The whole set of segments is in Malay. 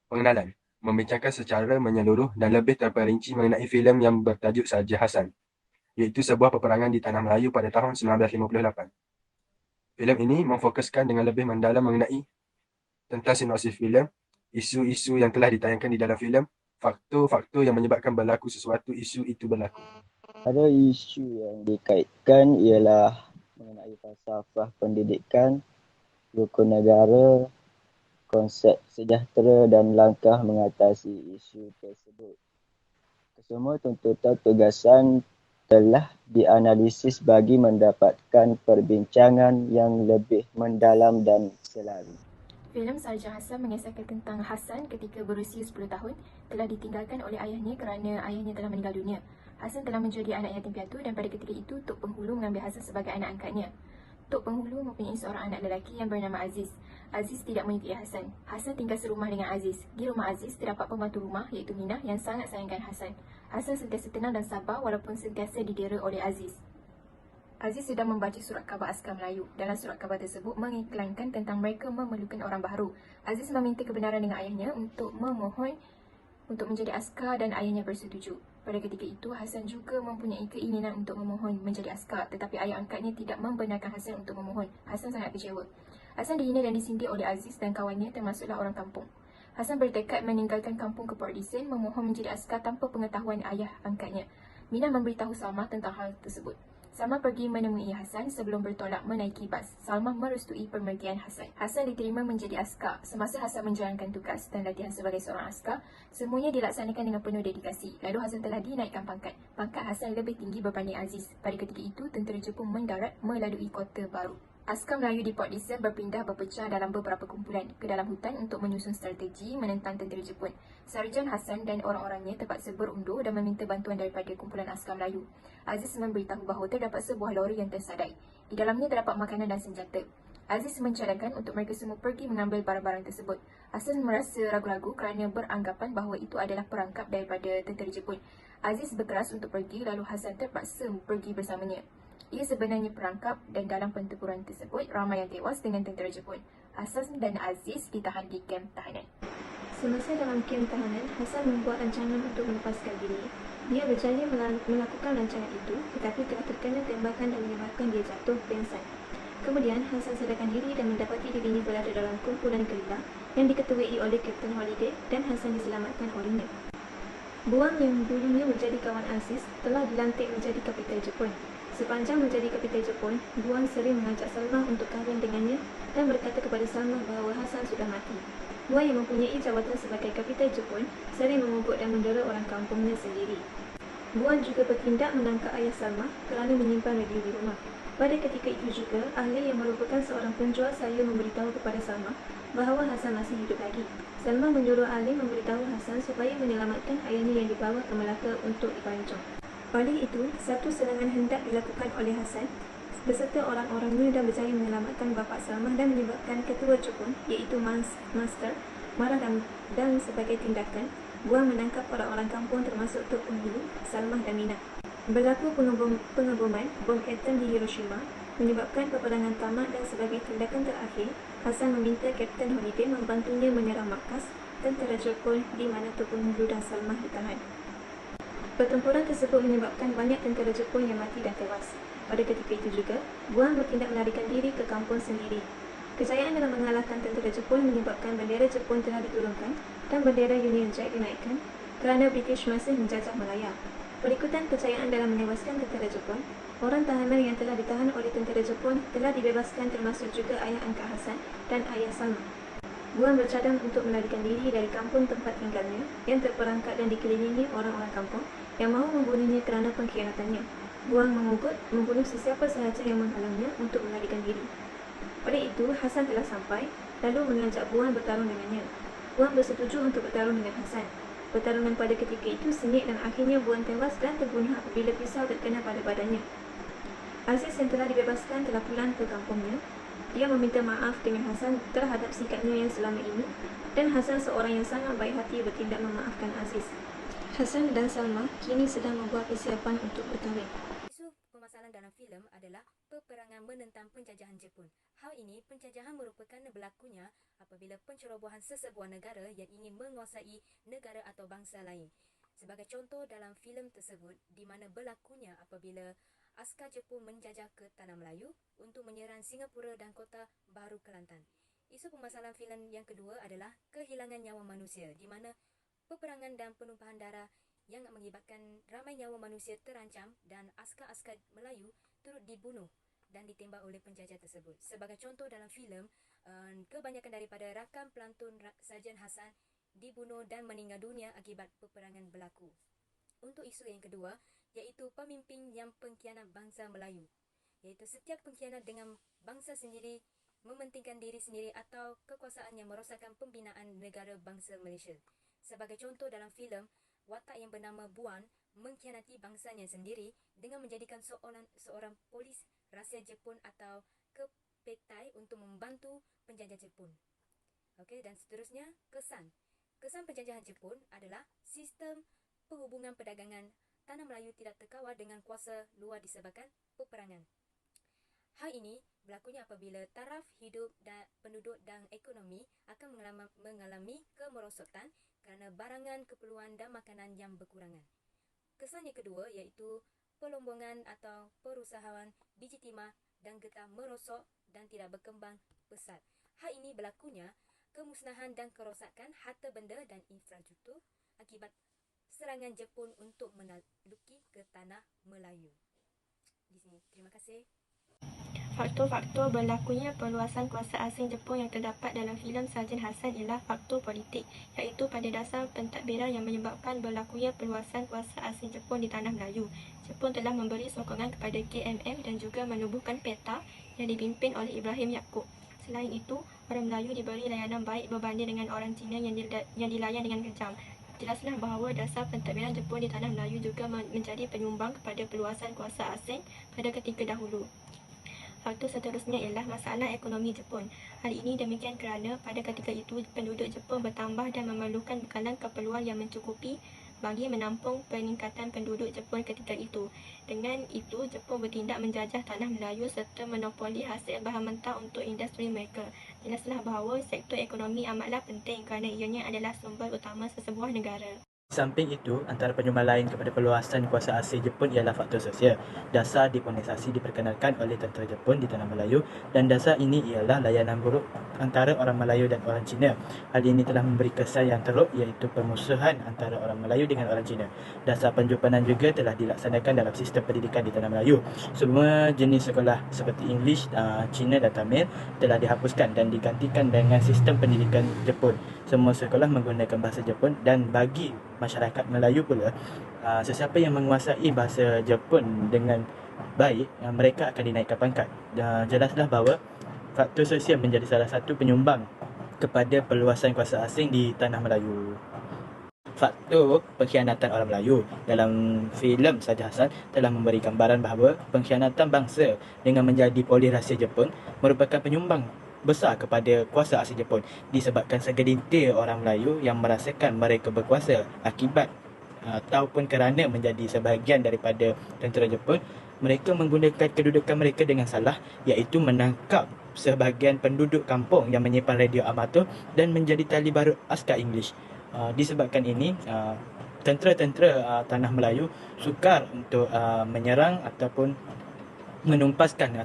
Pengenalan. Membincangkan secara menyeluruh dan lebih terperinci mengenai filem yang bertajuk Saja Hasan, iaitu sebuah peperangan di Tanah Melayu pada tahun 1958. Filem ini memfokuskan dengan lebih mendalam mengenai tentang sinopsis filem, isu-isu yang telah ditayangkan di dalam filem, faktor-faktor yang menyebabkan berlaku sesuatu isu itu berlaku. Ada isu yang dikaitkan ialah mengenai falsafah pendidikan, rukun negara, konsep sejahtera dan langkah mengatasi isu tersebut. Kesemua tuntutan tugasan telah dianalisis bagi mendapatkan perbincangan yang lebih mendalam dan selaras. Filem Sarja Hasan mengisahkan tentang Hasan ketika berusia 10 tahun telah ditinggalkan oleh ayahnya kerana ayahnya telah meninggal dunia. Hasan telah menjadi anak yatim piatu dan pada ketika itu Tok Penghulu mengambil Hasan sebagai anak angkatnya. Tok Penghulu mempunyai seorang anak lelaki yang bernama Aziz. Aziz tidak menyukai Hasan. Hasan tinggal serumah dengan Aziz. Di rumah Aziz terdapat pembantu rumah iaitu Minah yang sangat sayangkan Hasan. Hasan sentiasa tenang dan sabar walaupun sentiasa didera oleh Aziz. Aziz sedang membaca surat khabar Askar Melayu. Dalam surat khabar tersebut mengiklankan tentang mereka memerlukan orang baharu. Aziz meminta kebenaran dengan ayahnya untuk memohon untuk menjadi askar dan ayahnya bersetuju. Pada ketika itu, Hasan juga mempunyai keinginan untuk memohon menjadi askar, tetapi ayah angkatnya tidak membenarkan Hasan untuk memohon. Hasan sangat kecewa. Hasan dihina dan disindir oleh Aziz dan kawannya termasuklah orang kampung. Hasan bertekad meninggalkan kampung ke Port Dickson memohon menjadi askar tanpa pengetahuan ayah angkatnya. Mina memberitahu Salma tentang hal tersebut. Salma pergi menemui Hasan sebelum bertolak menaiki bas. Salma merestui pemergian Hasan. Hasan diterima menjadi askar. Semasa Hasan menjalankan tugas dan latihan sebagai seorang askar, semuanya dilaksanakan dengan penuh dedikasi. Lalu Hasan telah dinaikkan pangkat. Pangkat Hasan lebih tinggi berbanding Aziz. Pada ketika itu, tentera Jepun mendarat melalui kota baru. Askar Melayu di Port Dickson berpecah dalam beberapa kumpulan ke dalam hutan untuk menyusun strategi menentang tentera Jepun. Sarjan Hasan dan orang-orangnya terpaksa berundur dan meminta bantuan daripada kumpulan Askar Melayu. Aziz memberitahu bahawa terdapat sebuah lori yang tersadai. Di dalamnya terdapat makanan dan senjata. Aziz mencadangkan untuk mereka semua pergi mengambil barang-barang tersebut. Hasan merasa ragu-ragu kerana beranggapan bahawa itu adalah perangkap daripada tentera Jepun. Aziz berkeras untuk pergi lalu Hasan terpaksa pergi bersamanya. Ia sebenarnya perangkap dan dalam pertempuran tersebut ramai yang tewas dengan tentera Jepun. Hasan dan Aziz ditahan di kem tahanan. Semasa dalam kem tahanan, Hasan membuat rancangan untuk melepaskan diri. Dia berjaya melakukan rancangan itu tetapi telah terkena tembakan dan menyebabkan dia jatuh pingsan. Kemudian Hasan sadarkan diri dan mendapati dirinya berada dalam kumpulan gerila yang diketuai oleh Kapten Holiday dan Hasan diselamatkan olehnya. Buang yang dulunya menjadi kawan Aziz telah dilantik menjadi kapitan Jepun. Sepanjang menjadi kapitan Jepun, Buang sering mengajak Salma untuk kahwin dengannya dan berkata kepada Salma bahawa Hasan sudah mati. Buang yang mempunyai jawatan sebagai kapitan Jepun sering mengugut dan mendera orang kampungnya sendiri. Buang juga bertindak menangkap ayah Salma kerana menyimpan radio di rumah. Pada ketika itu juga, ahli yang merupakan seorang penjual sayur memberitahu kepada Salma bahawa Hasan masih hidup lagi. Salma menyuruh ahli memberitahu Hasan supaya menyelamatkan ayahnya yang dibawa ke Melaka untuk dipancung. Oleh itu, satu serangan hendak dilakukan oleh Hasan beserta orang-orangnya dan berjaya menyelamatkan bapa Salma dan menyebabkan ketua Jepun iaitu Master marah dan sebagai tindakan, Buang menangkap orang-orang kampung termasuk Tok Penghulu, Salma dan Mina. Berlaku pengeboman bom atom di Hiroshima menyebabkan peperangan tamat dan sebagai tindakan terakhir, Hasan meminta Kapten Holiday membantunya menyerang markas tentera Jepun di mana Tok Penghulu dan Salma ditahan. Pertempuran tersebut menyebabkan banyak tentera Jepun yang mati dan tewas. Pada ketika itu juga, Buang bertindak melarikan diri ke kampung sendiri. Kejayaan dalam mengalahkan tentera Jepun menyebabkan bendera Jepun telah diturunkan dan bendera Union Jack dinaikkan kerana British masih menjajah Malaya. Berikutan kejayaan dalam menewaskan tentera Jepun, orang tahanan yang telah ditahan oleh tentera Jepun telah dibebaskan termasuk juga ayah angkat Hasan dan ayah Salma. Buang bercadang untuk melarikan diri dari kampung tempat tinggalnya yang terperangkap dan dikelilingi orang-orang kampung yang mahu membunuhnya kerana pengkhianatannya. Buang mengugut membunuh sesiapa sahaja yang menghalangnya untuk melarikan diri. Oleh itu, Hasan telah sampai lalu mengajak Buang bertarung dengannya. Buang bersetuju untuk bertarung dengan Hasan. Pertarungan pada ketika itu sengit dan akhirnya Buang tewas dan terbunuh apabila pisau terkena pada badannya. Aziz yang telah dibebaskan telah pulang ke kampungnya. Dia meminta maaf dengan Hasan terhadap sikapnya yang selama ini dan Hasan seorang yang sangat baik hati bertindak memaafkan Aziz. Hasan dan Salma kini sedang membuat persiapan untuk berkahwin. Isu permasalahan dalam filem adalah peperangan menentang penjajahan Jepun. Hal ini, penjajahan merupakan berlakunya apabila pencerobohan sesebuah negara yang ingin menguasai negara atau bangsa lain. Sebagai contoh dalam filem tersebut, di mana berlakunya apabila askar Jepun menjajah ke Tanah Melayu untuk menyerang Singapura dan Kota Baru Kelantan. Isu permasalahan filem yang kedua adalah kehilangan nyawa manusia, di mana peperangan dan penumpahan darah yang mengakibatkan ramai nyawa manusia terancam dan askar-askar Melayu turut dibunuh dan ditembak oleh penjajah tersebut. Sebagai contoh dalam filem, kebanyakan daripada rakan pelantun Sarjan Hasan dibunuh dan meninggal dunia akibat peperangan berlaku. Untuk isu yang kedua, iaitu pemimpin yang pengkhianat bangsa Melayu, iaitu setiap pengkhianat dengan bangsa sendiri, mementingkan diri sendiri atau kekuasaan yang merosakkan pembinaan negara bangsa Malaysia. Sebagai contoh dalam filem, watak yang bernama Buan mengkhianati bangsanya sendiri dengan menjadikan seorang polis rahsia Jepun atau kepetai untuk membantu penjajah Jepun. Okey, dan seterusnya, kesan. Kesan penjajahan Jepun adalah sistem perhubungan perdagangan Tanah Melayu tidak terkawal dengan kuasa luar disebabkan peperangan. Hal ini berlakunya apabila taraf hidup dan penduduk dan ekonomi akan mengalami kemerosotan kerana barangan, keperluan dan makanan yang berkurangan. Kesan yang kedua iaitu pelombongan atau perusahaan biji timah dan getah merosot dan tidak berkembang pesat. Hal ini berlakunya kemusnahan dan kerosakan harta benda dan infrastruktur akibat serangan Jepun untuk menaklukkan ke Tanah Melayu. Di sini, terima kasih. Faktor-faktor berlakunya perluasan kuasa asing Jepun yang terdapat dalam filem Sarjan Hasan ialah faktor politik, iaitu pada dasar pentadbiran yang menyebabkan berlakunya perluasan kuasa asing Jepun di Tanah Melayu. Jepun telah memberi sokongan kepada KMM dan juga menubuhkan PETA yang dipimpin oleh Ibrahim Yaakob. Selain itu, orang Melayu diberi layanan baik berbanding dengan orang Cina yang dilayan dengan kejam. Jelaslah bahawa dasar pentadbiran Jepun di Tanah Melayu juga menjadi penyumbang kepada perluasan kuasa asing pada ketika dahulu. Faktor seterusnya ialah masalah ekonomi Jepun. Hal ini demikian kerana pada ketika itu penduduk Jepun bertambah dan memerlukan bekalan keperluan yang mencukupi bagi menampung peningkatan penduduk Jepun ketika itu. Dengan itu, Jepun bertindak menjajah Tanah Melayu serta monopoli hasil bahan mentah untuk industri mereka. Jelaslah bahawa sektor ekonomi amatlah penting kerana ianya adalah sumber utama sesebuah negara. Di samping itu, antara penyumbang lain kepada perluasan kuasa asing Jepun ialah faktor sosial. Dasar demonisasi diperkenalkan oleh tentera Jepun di Tanah Melayu dan dasar ini ialah layanan buruk antara orang Melayu dan orang Cina. Hal ini telah memberi kesan yang teruk iaitu permusuhan antara orang Melayu dengan orang Cina. Dasar penjumpanan juga telah dilaksanakan dalam sistem pendidikan di Tanah Melayu. Semua jenis sekolah seperti English, Cina dan Tamil telah dihapuskan dan digantikan dengan sistem pendidikan Jepun. Semua sekolah menggunakan bahasa Jepun dan bagi masyarakat Melayu pula, sesiapa yang menguasai bahasa Jepun dengan baik, mereka akan dinaikkan pangkat. Jelaslah bahawa faktor sosial menjadi salah satu penyumbang kepada perluasan kuasa asing di Tanah Melayu. Faktor pengkhianatan orang Melayu dalam filem Sarjan Hasan telah memberi gambaran bahawa pengkhianatan bangsa dengan menjadi polis rahsia Jepun merupakan penyumbang besar kepada kuasa asing Jepun disebabkan segelintir orang Melayu yang merasakan mereka berkuasa akibat ataupun kerana menjadi sebahagian daripada tentera Jepun, mereka menggunakan kedudukan mereka dengan salah, iaitu menangkap sebahagian penduduk kampung yang menyimpan radio amatur dan menjadi tali barut askar English. Disebabkan ini, tentera-tentera Tanah Melayu sukar untuk menyerang ataupun menumpaskan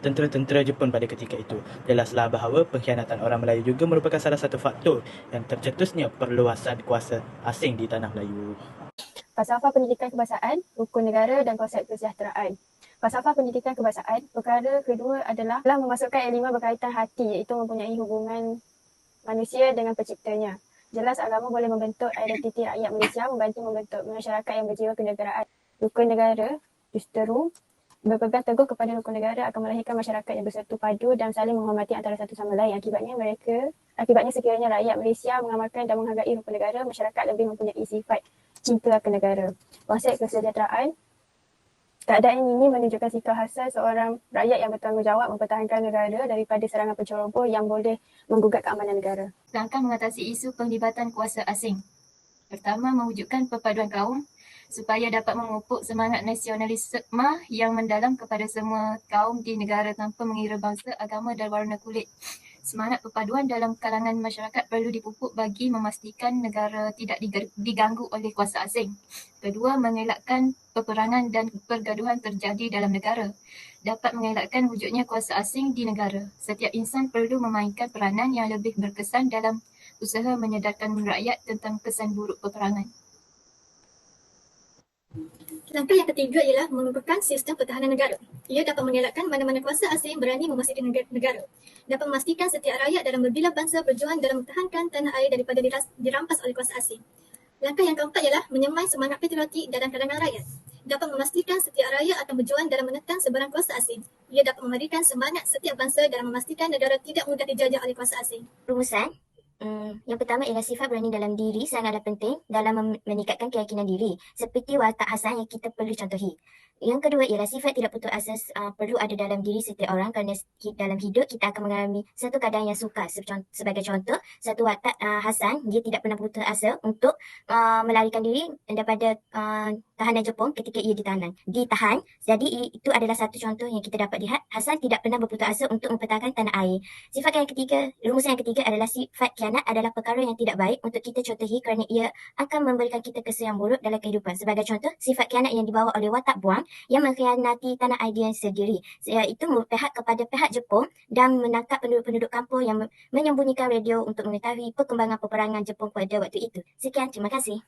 tentera Jepun pada ketika itu. Jelaslah bahawa pengkhianatan orang Melayu juga merupakan salah satu faktor yang tercetusnya perluasan kuasa asing di Tanah Melayu. Falsafah pendidikan kebangsaan, rukun negara dan konsep kesejahteraan. Falsafah pendidikan kebangsaan, perkara kedua adalah memasukkan elemen berkaitan hati, iaitu mempunyai hubungan manusia dengan penciptanya. Jelas agama boleh membentuk identiti rakyat Malaysia, membantu membentuk masyarakat yang berjiwa kenegaraan. Rukun negara justeru berpegang teguh kepada rukun negara akan melahirkan masyarakat yang bersatu padu dan saling menghormati antara satu sama lain. Akibatnya sekiranya rakyat Malaysia mengamalkan dan menghargai rukun negara, masyarakat lebih mempunyai sifat cinta akan negara. Konsep kesejahteraan, keadaan ini menunjukkan sikap Hasan seorang rakyat yang bertanggungjawab mempertahankan negara daripada serangan penceroboh yang boleh menggugat keamanan negara. Langkah mengatasi isu penglibatan kuasa asing. Pertama, mewujudkan perpaduan kaum. supaya dapat memupuk semangat nasionalisme yang mendalam kepada semua kaum di negara tanpa mengira bangsa, agama dan warna kulit. Semangat perpaduan dalam kalangan masyarakat perlu dipupuk bagi memastikan negara tidak diganggu oleh kuasa asing. Kedua, mengelakkan peperangan dan pergaduhan terjadi dalam negara. Dapat mengelakkan wujudnya kuasa asing di negara. Setiap insan perlu memainkan peranan yang lebih berkesan dalam usaha menyedarkan rakyat tentang kesan buruk peperangan. Langkah yang ketiga ialah merupakan sistem pertahanan negara. Ia dapat mengelakkan mana-mana kuasa asing berani memasuki negara. Dapat memastikan setiap rakyat dalam berbilang bangsa berjuang dalam mempertahankan tanah air daripada dirampas oleh kuasa asing. Langkah yang keempat ialah menyemai semangat patriotik dalam kalangan rakyat. Dapat memastikan setiap rakyat akan berjuang dalam menekan sebarang kuasa asing. Ia dapat memberikan semangat setiap bangsa dalam memastikan negara tidak mudah dijajah oleh kuasa asing. Rumusan. Yang pertama ialah sifat berani dalam diri sangatlah penting dalam meningkatkan keyakinan diri, seperti watak Hasan yang kita perlu contohi. Yang kedua ialah sifat tidak putus asa perlu ada dalam diri setiap orang, kerana dalam hidup kita akan mengalami satu keadaan yang sukar. Sebagai contoh, satu watak Hasan, dia tidak pernah putus asa untuk melarikan diri daripada tahanan Jepun ketika ia ditahan. Jadi itu adalah satu contoh yang kita dapat lihat. Hasan tidak pernah berputus asa untuk mempertahankan tanah air. Rumusan yang ketiga adalah sifat khianat adalah perkara yang tidak baik untuk kita contohi kerana ia akan memberikan kita kesan yang buruk dalam kehidupan. Sebagai contoh, sifat khianat yang dibawa oleh watak Buang yang mengkhianati tanah air dia sendiri, iaitu berpihak kepada pihak Jepun dan menangkap penduduk-penduduk kampung yang menyembunyikan radio untuk mengetahui perkembangan peperangan Jepun pada waktu itu. Sekian, terima kasih.